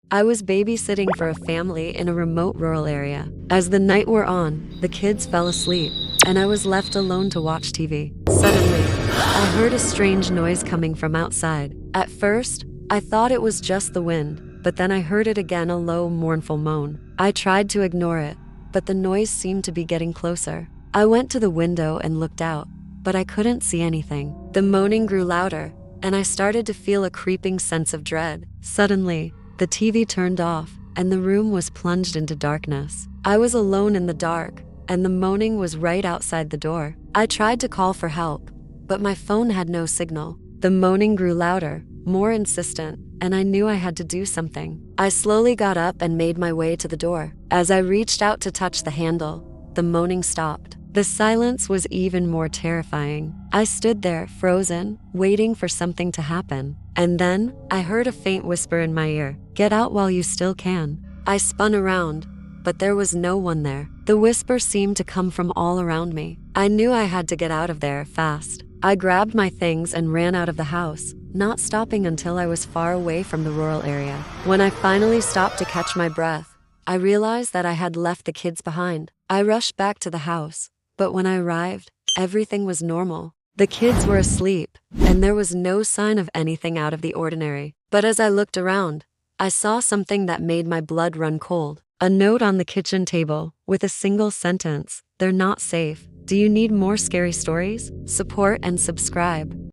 I was babysitting for a family in a remote rural area. As the night wore on, the kids fell asleep, and I was left alone to watch TV. Suddenly, I heard a strange noise coming from outside. At first, I thought it was just the wind, but then I heard it again, a low, mournful moan. I tried to ignore it, but the noise seemed to be getting closer. I went to the window and looked out, but I couldn't see anything. The moaning grew louder, and I started to feel a creeping sense of dread. Suddenly, the TV turned off, and the room was plunged into darkness. I was alone in the dark, and the moaning was right outside the door. I tried to call for help, but my phone had no signal. The moaning grew louder, more insistent, and I knew I had to do something. I slowly got up and made my way to the door. As I reached out to touch the handle, the moaning stopped. The silence was even more terrifying. I stood there, frozen, waiting for something to happen. And then, I heard a faint whisper in my ear, "Get out while you still can." I spun around, but there was no one there. The whisper seemed to come from all around me. I knew I had to get out of there fast. I grabbed my things and ran out of the house, not stopping until I was far away from the rural area. When I finally stopped to catch my breath, I realized that I had left the kids behind. I rushed back to the house, but when I arrived, everything was normal. The kids were asleep, and there was no sign of anything out of the ordinary. But as I looked around, I saw something that made my blood run cold. A note on the kitchen table with a single sentence, "They're not safe. Do you need more scary stories? Support and subscribe."